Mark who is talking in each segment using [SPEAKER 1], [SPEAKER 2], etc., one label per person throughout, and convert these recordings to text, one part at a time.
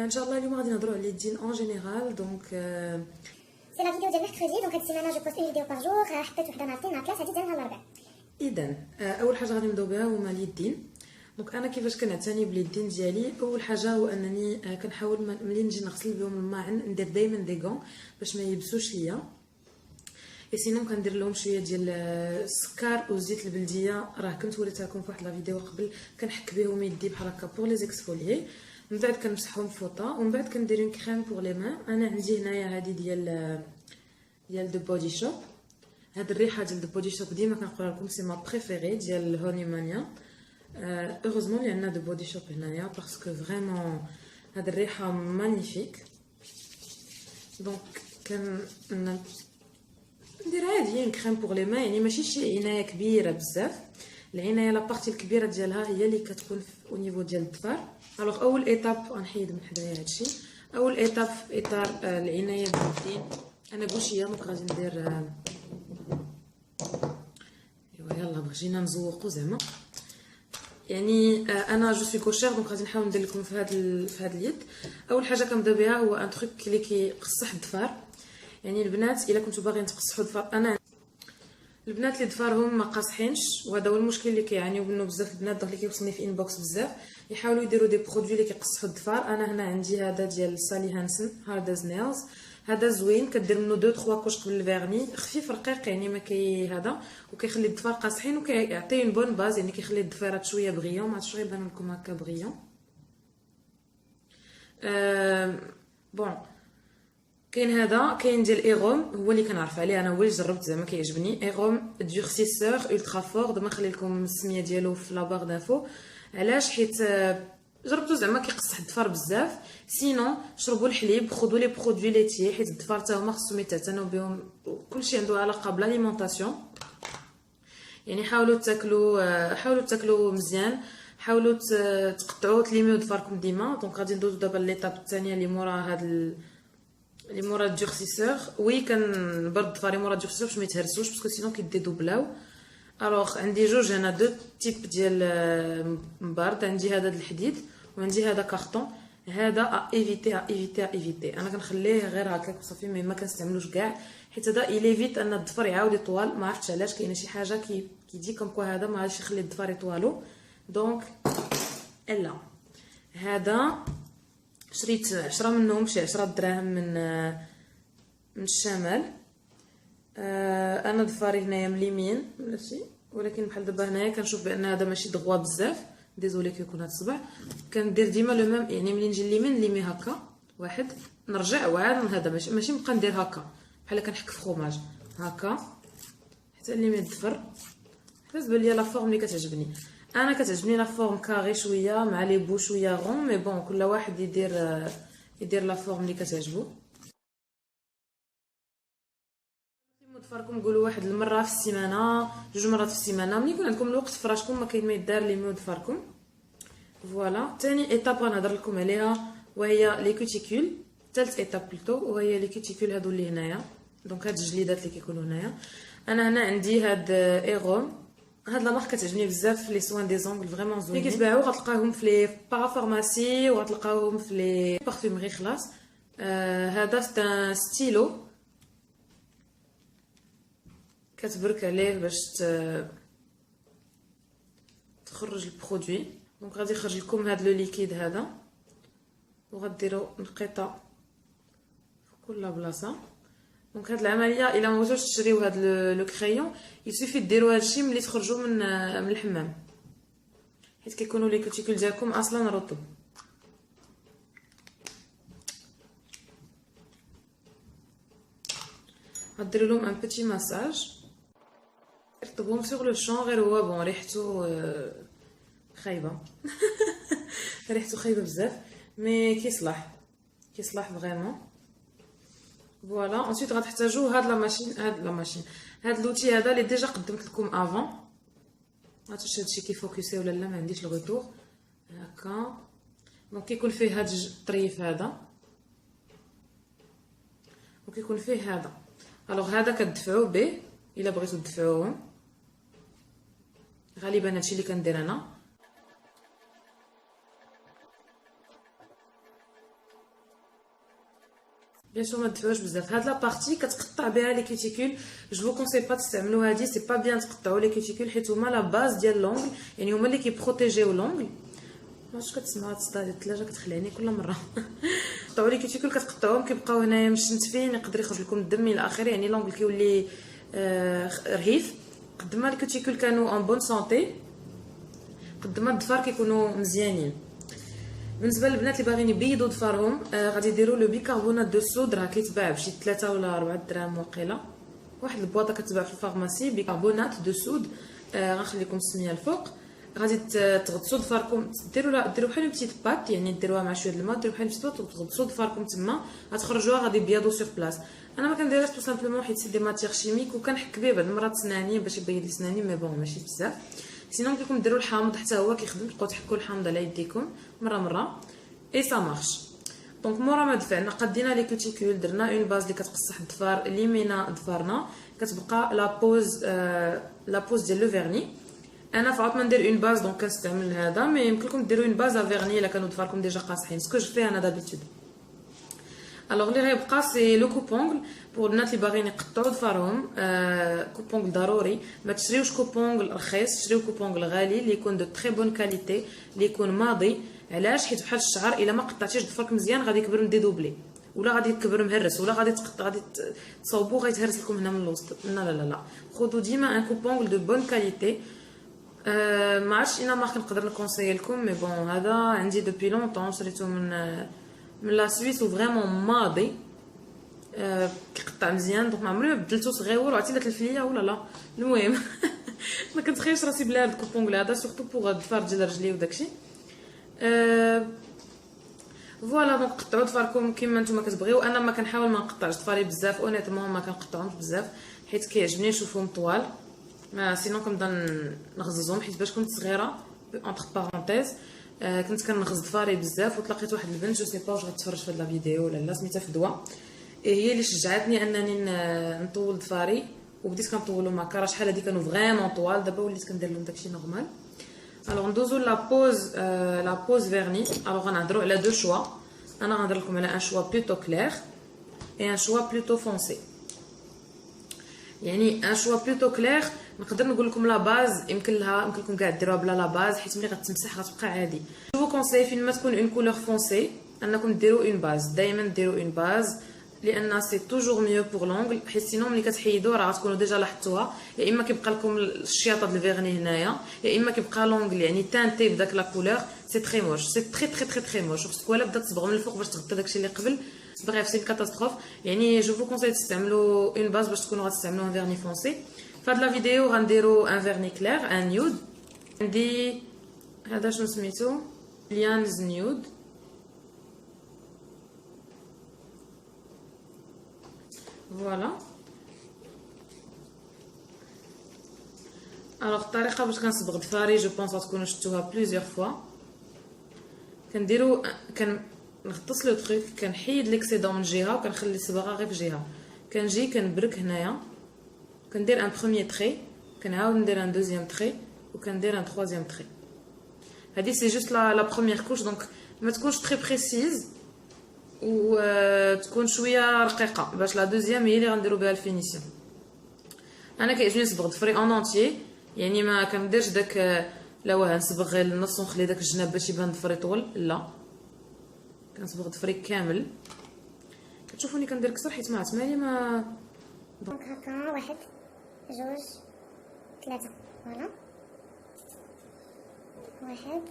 [SPEAKER 1] ان شاء الله اليوم غادي نهضروا على اليدين اون جينيرال. دونك
[SPEAKER 2] سي لا فيديو ديال ميركودي. دونك هاد السيمانه جو بوست اون فيديو باغ جور. حطيت وحده نهار الاثنين نهار الثلاث، هادي ديال نهار الاربعاء.
[SPEAKER 1] اذا اول حاجه غادي نبداو بها هما اليدين. دونك انا كيفاش كنعتني باليدين ديالي؟ اول حاجه هو انني كنحاول ملي نجي نغسل بهم الماعن ندير دائما دي غون باش ما يبسوش ليا. سينو كندير لهم شويه ديال السكر وزيت البلديه، راه كنت وريتها لكم في واحد لا فيديو قبل. كنحك بهم يدي بحال هكا بور لي زيكسفوليي، من بعد كنمسحهم بفوطه ومن بعد كندير اون كريم بور لي مان. انا عندي هنايا هذه ديال دو بودي شوب. هاد الريحه ديال دو بودي شوب ديما كنقولها لكم سي ما بريفيري ديال هوني مانيا. هeureusement اللي عندنا دو بودي شوب هنايا باسكو فريمون هاد الريحه مانيفيك. دونك ندير عادي اون كريم بور لي مان، يعني ماشي شي عنايه كبيره بزاف. العنايه لا بارتي الكبيره ديالها هي اللي كتكون او نيفو ديال الظفر. الوغ اول ايطاب غنحيد من حدايا هادشي. اول ايطاب في اطار العنايه باليدين انا بوشيه. دونك غادي ندير يلا بغينا نزوقو زعما، يعني انا جو سوي كوشير. دونك غادي نحاول ندير لكم في هاد اليد. اول حاجه كنبدا بها هو ان تروك اللي كيقصح الظفر. يعني البنات الا كنتو باغيين تقصحوا الظفر، انا البنات اللي ظفارهم ما قاصحينش وهذا هو المشكل اللي كيعانيو منه بزاف البنات، دونك اللي كيوصلني في انبوكس بزاف يحاولوا يديروا دي برودوي اللي كيقصحوا الظفار. انا هنا عندي هذا ديال سالي هانسن هاردز نيلز، هذا زوين. كدير منه 2 3 كوش قبل الفيرني، خفيف رقيق يعني ما كي هذا، وكيخلي الظفار قاصحين وكيعطي اون بون باز، يعني كيخلي الضفيرات شويه بغيون. ما عرفتش غيبان لكم هكا بغيون. بون كاين هذا، كاين ديال ايغوم هو اللي كنعرف عليه انا، هو اللي جربت زعما كيعجبني. ايغوم دورسيسور الترا فور. دابا نخلي لكم السميه ديالو في لا بار دانفو. علاش؟ حيت جربتو زعما كيقصح الظفار بزاف. سينون شربوا الحليب، خذوا لي برودوي ليتي، حيت الظفار حتى هما خصهم يتعتنوا بهم. كلشي عنده علاقه بالاليمونطاسيون، يعني حاولوا تاكلوا مزيان، حاولوا تقطعوا تليميو ظفاركم ديما. دونك غادي ندوزو دابا ليطاب الثانيه اللي مورا هاد اللي مورا الدورسيسور. وي كنبرد ظفاري مورا الدورسيسور باش ما يتهرسوش باسكو سينون كيديدوبلاو. الوغ عندي جوج هنا، دو تيب ديال مبارد. عندي هذا الحديد وعندي هذا كارطون. هذا ايفيتي انا كنخليه غير هكاك وصافي، ما كنستعملوش كاع، حيت هذا ايليفيت ان الظفر يعاود يطوال. ما عرفتش علاش، كاينه شي حاجه كيجي كوم كوا هذا ما غاديش يخلي الظفر يطوالو. دونك الا هذا شريت 10 منهم، شي 10 دراهم من الشمال. انا ظفاري هنايا مليمين ماشي، ولكن بحال دابا هنايا كنشوف بان هذا ماشي دغوا بزاف. ديزولي كيكون هذا الصبع. كندير ديما لو ميم، يعني ملي نجي اليمين نليمي هكا واحد، نرجع وعاد هذا ماشي نبقى ندير هكا بحال كنحك في خرماج هكا حتى نليمي الظفر. كتبان ليا لا فورم اللي كتعجبني انا. كتعجبني لا فورم كاري شويه مع لي بو شويه غون، مي بون كل واحد يدير لا فورم اللي كتعجبو. ظفركم قولوا واحد المره في السيمانه، 2 مرات في السيمانه، ملي يكون عندكم الوقت في راسكم ما كاين ما يدار ليميو ظفركم. فوالا ثاني ايطاب غنهضر لكم عليها وهي لي كوتيكول. ثالث ايطاب بلوتو وهي لي كوتيكول هادو اللي هنايا. دونك هاد الجليدات اللي كيكونوا هنايا. انا هنا عندي هاد ايغوم، هاد لا مارك كتعجبني بزاف في لي سوان دي زونغل فريمون زوينين. اللي كيتباعوا غتلقاوهم في لي بارافارماسي وغتلقاوهم في لي بارفومري خلاص. هذا ستا ستيلو كتبرك عليه باش تخرج البرودوي. دونك غادي يخرج لكم هذا لو ليكيد هذا، وغديروا نقيطه في كل بلاصه. دونك هاد العمليه الا ما بغيتوش تشريو هاد لو كريون يسوفي ديروا هادشي ملي تخرجوا من الحمام، حيت كيكونوا لي كوتيكول ديالكم اصلا رطب. غديروا لهم ان بيتي مساج، رطبهم سوغ لو شون. غير هو بون ريحته خايبه ريحته خايبه بزاف، مي كيصلح فريمون. فوالا انسيت غتحتاجوا هاد لا ماشين هاد لوتي هذا اللي ديجا قدمت لكم افون. ما عرفتش هادشي كيفوكسي ولا لا، ما عنديش الغوتور هكا. دونك كيكون فيه هاد الطريف هذا وكيكون فيه هذا. الوغ هذا كتدفعوا به الا بغيتو تدفعوهم. غالبا هادشي اللي كندير انا. بيان سور ما تدفعوش بزاف. هاد لا بارتي كتقطع بها لي كوتيكول. جو فو كونساي با تستعملوا هادي، سي با بيان تقطعوا لي كوتيكول حيت هما لا باز ديال لونغل، يعني هما اللي كيبروتيجيو لونغل. واش كتسمعوا هاد الصداع ديال الثلاجه كتخلعني كل مره. قطعوا لي كوتيكول كتقطعوهم كيبقاو هنايا مشنتفين، يقدر يخرج لكم الدم الى اخره، يعني لونغل كيولي رهيف. قد ما الكوتيكول كانوا اون بون سونتي قد ما الظفار كيكونوا مزيانين. بالنسبه للبنات اللي باغيين يبيضوا ظفارهم غادي يديروا لو بيكربونات دو صود، راه كيتباع بشي 3 ولا 4 دراهم واقيلا، واحد البواطه كتباع في الفارماسي بيكربونات دو صود. غنخليكم السميه الفوق. غادي تغطسوا ظفاركم، ديروا بحال بتيت بات، يعني ديروها مع شويه الماء، ديروا بحال بتيت بات وتغطسوا ظفاركم تما، غتخرجوها غادي يبيضوا سور بلاص. انا ما كنديرهاش تو سامبلومون حيت سي دي ماتيغ شيميك، وكنحك به بعض المرات سناني باش يبيض لي سناني، مي بون ماشي بزاف. سينو ممكن لكم ديروا الحامض حتى هو كيخدم، تبقاو تحكوا الحامض على يديكم مره اي سا مارش. دونك مورا ما دفعنا قدينا لي كوتيكول، درنا اون باز اللي كتقصح الظفار، ليمينا ظفارنا، كتبقى لا بوز ديال لو فيرني. انا فعطت ما ندير اون باز دونك كنستعمل هذا، مي يمكن لكم ديروا اون باز ا فيرني الا كانوا ظفاركم ديجا قاصحين، سكو جو في انا دابيتود. الوغ اللي غيبقى سي لو كوبونغل بور الناس اللي باغيين يقطعوا ظفارهم. كوبونغل ضروري، ما تشريوش كوبونغل رخيص، شريو كوبونغل غالي اللي يكون دو تري بون كاليتي، اللي يكون ماضي. علاش؟ حيت بحال الشعر الا ما قطعتيش ظفرك مزيان غادي يكبر مديدوبلي، ولا غادي يكبر مهرس، ولا غادي تصاوبو غيتهرس لكم هنا من الوسط. لا خذوا ديما ان كوبونغل دو بون كاليتي. ما عرفتش انا مارك نقدر نكونساي لكم، مي بون هذا عندي دوبي لونطون، شريته من لا سويس وفريمون ماضي. كيقطع مزيان، دونك ما عمري ما بدلته صغيور وعرفتي داك الفليه ولا لا. المهم ما كنتخيلش راسي بلا هاد الكوبونغل هذا، سورتو بوغ الظفار ديال رجلي وداكشي. فوالا دونك قطعوا ظفاركم كيما نتوما كتبغيو. انا ما كنحاول ما نقطعش ظفاري بزاف، اونيتمون ما كنقطعهمش بزاف حيت كيعجبني نشوفهم طوال، ما سينون كنبدا نغززهم حيت باش كنت صغيره اونتر بارونتيز كنت كنغز ظفاري بزاف، وتلاقيت واحد البنت جو سي با واش غتفرج في هاد لا فيديو ولا لا، سميتها فدوى، هي اللي شجعتني انني نطول ظفاري، وبديت كنطولهم هكا. راه شحال هادي كانوا فريمون طوال، دابا وليت كندير لهم داكشي نورمال. الوغ ندوزو لا بوز فيرني. الوغ غنهضروا على دو شوا، انا غنهضر لكم على ان شوا بلوتو كلير اي ان شوا بلوتو فونسي. يعني ان شوا بلوتو كلير نقدر نقول لكم لا باز يمكن لكم كاع ديروها بلا لا باز، حيت ملي غتمسح غتبقى عادي. جو كونساي فين ما تكون اون كولور فونسي انكم ديروا اون باز، دائما ديروا اون باز، لان سي توجور ميو بور لونغل، حيت سينو ملي كتحيدوا راه غتكونوا ديجا لاحظتوها، يا اما كيبقى لكم الشياطه ديال الفيرني هنايا، يا اما كيبقى لونغل يعني تانتي بداك لا كولور. سي تري موش، سي تري موش، خصك ولا بدا تصبغ من الفوق باش تغطي داكشي اللي قبل. بريف سي كاتاستروف. يعني جو فو كونساي تستعملوا اون باز باش تكونوا غتستعملوا ان فيرني فونسي. فهاد لا فيديو غنديروا ان فيرني كلير ان نيود. عندي هذا شنو سميتو ليانز نيود. فوالا الوغ الطريقه باش كنصبغ ظفاري جو بونس غتكونوا شفتوها بليزيور فوا. كنغطس لو تروك، كنحيد ليكسيدون من جهه وكنخلي الصباغه غير في جهه، كنجي كنبرك هنايا، كندير ان بروميير تري، كنعاود ندير ان دوزيام تري، وكندير ان تروازيام تري. هادي سي جوست لا بروميير كوش، دونك ما تكونش تري بريسيز و تكون شويه رقيقه باش لا دوزيام هي اللي غنديروا بها الفينيسيون. انا كيعجبني نصبغ ظفري اون اونتيي، يعني ما كنديرش داك لا واه نصبغ غير النص ونخلي داك الجناب باش يبان ظفري طول، لا كنصبغ ظفري كامل. كتشوفوني كندير كسر حيت ما عرفت مالي ما
[SPEAKER 2] دونك هكا 1 2 3 فوالا 1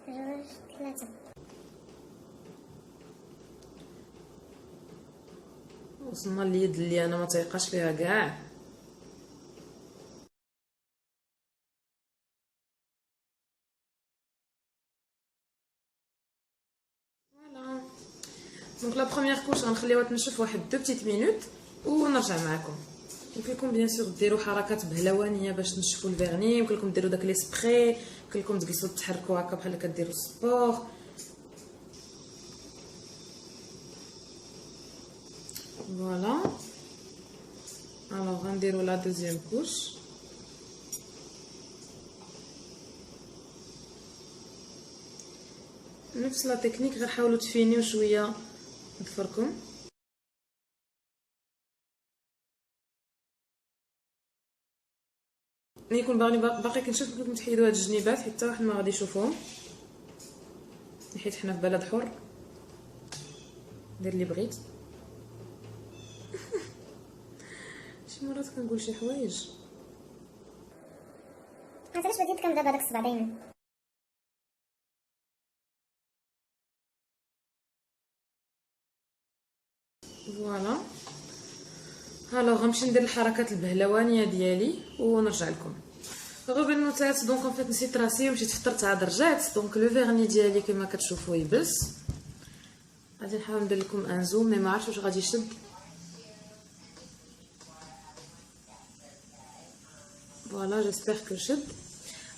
[SPEAKER 2] 2 3.
[SPEAKER 1] وصلنا اليد اللي انا ما تيقاش فيها كاع. فوالا دونك لا بروميير كوش غنخليوها تنشف واحد 2 بتيت مينوت ونرجع معكم. يمكن لكم بيان سور ديروا حركات بهلوانيه باش تنشفوا الفيرني، يمكن لكم ديروا داك لي سبراي، يمكن لكم تجلسوا تحركوا هكا بحال كديروا السبور. فوالا الوغ غنديروا لا دوزيام كوش. نفس لا تكنيك، غير حاولوا تفينيو شويه ظفركم. ملي يكون باقي كنشوف لكم تحيدوا هاد الجنيبات حتى واحد ما غادي يشوفهم، حيت حنا في بلد حر. دير اللي بغيت. شي مرات كنقول شي حوايج.
[SPEAKER 2] علاش بديت كنبدا بهذاك الصبع دايما.
[SPEAKER 1] فوالا. الوغ غنمشي ندير الحركات البهلوانيه ديالي ونرجع لكم. غبنوتات دونك ان فيت نسيت راسي ومشيت فطرت عاد رجعت. دونك لو فيرني ديالي كما كتشوفوا يبس. غادي نحاول ندير لكم ان زوم مي ما عرفتش واش غادي يشد. فوالا جيسبر كو شد.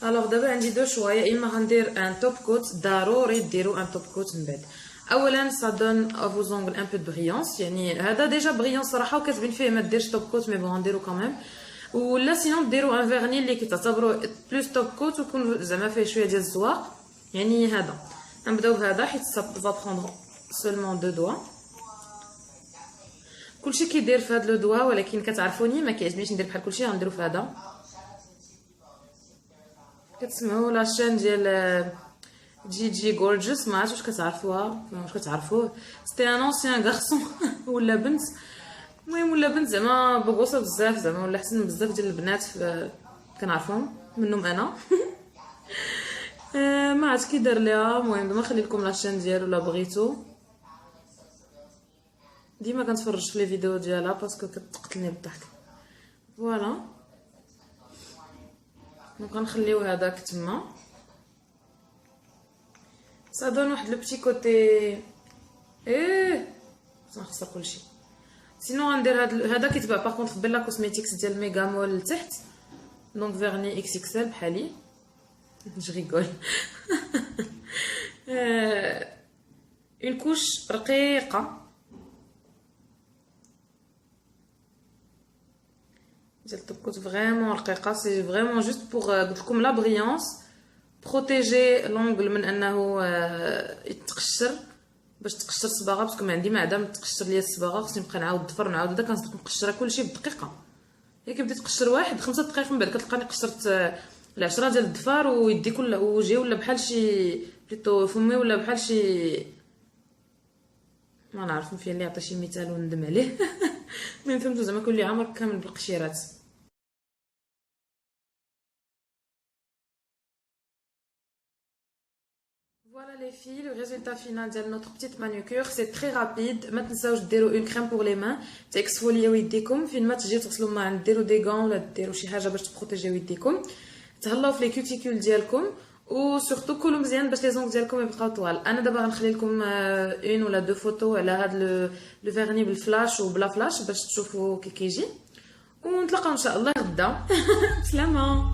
[SPEAKER 1] الوغ دابا عندي دو شوا، يا اما غندير ان توب كوت، ضروري ديروا ان توب كوت من بعد. اولا سا دون ا فو زونغل ان بو دو بريونس، يعني هذا ديجا بريون صراحه وكتبين فيه ما ديرش توب كوت، مي بون غنديرو كاميم. ولا سينون ديروا ان فيرني اللي كتعتبروا بلوس توب كوت ويكون زعما فيه شويه ديال الزواق. يعني هذا نبداو بهذا حيت سا فا بروندر سولمون دو دوا. كلشي كيدير في هذا لو دوا، ولكن كتعرفوني ما كيعجبنيش ندير بحال كلشي. غنديرو في هذا. كتسمعوا لاشين ديال جي غورجيس، ما عرفتش واش كتعرفوها واش كتعرفوه. سيتي ان انسيان غارسون ولا بنت، المهم ولا بنت زعما بغوصه بزاف زعما، ولا حسن بزاف ديال البنات كنعرفهم منهم انا. ما عرفت كي دار ليها. المهم دابا نخلي لكم لاشين ديالو لا بغيتو. ديما كنتفرج في لي فيديو ديالها باسكو كتقتلني بالضحك. فوالا دونك غنخليو هذاك تما. سا دون واحد لو بتي كوتي نخسر كلشي. سينو غندير هذا كيتباع باغ كونطخ بلا كوسميتيكس ديال ميغامول لتحت. دونك فيرني اكس اكسل بحالي. جو ريغول. اون كوش رقيقه ديال الطبكوت فريمون رقيقه. سي فريمون جوست بوغ قلت لكم لا بريونس، بروتيجي لونغل من انه يتقشر، باش تقشر الصباغه باسكو ما عندي معدم تقشر ليا الصباغه. خصني نبقى نعاود الضفر نعاود هذا. كنصدق نقشرها كلشي بدقيقه. هي كي بديت تقشر واحد 5 دقائق من بعد كتلقاني قشرت 10 ديال الضفار ويدي كل وجهي ولا بحال شي بليتو فمي ولا بحال شي ما نعرف فين اللي يعطي شي مثال وندم عليه. ما فهمتو زعما كل عامر كامل بالقشيرات. Voilà les filles, le résultat final de notre petite manucure, c'est très rapide. ما تنساوش ديروا une crème pour les mains تكسفوليو يديكم. فين ما تجيو تغسلوا ما ديروا دي غون ولا ديروا شي حاجه باش تبروتيجيو يديكم. تهلاو في لي كوتيكول ديالكم وسورتو كلوا مزيان باش لي زونغ ديالكم يبقاو طوال. انا دابا غنخلي لكم اون ولا دو فوتو على هاد لو فيرني بالفلاش وبلا فلاش باش تشوفوا كي كيجي. ونتلاقاو ان شاء الله غدا. سلامه.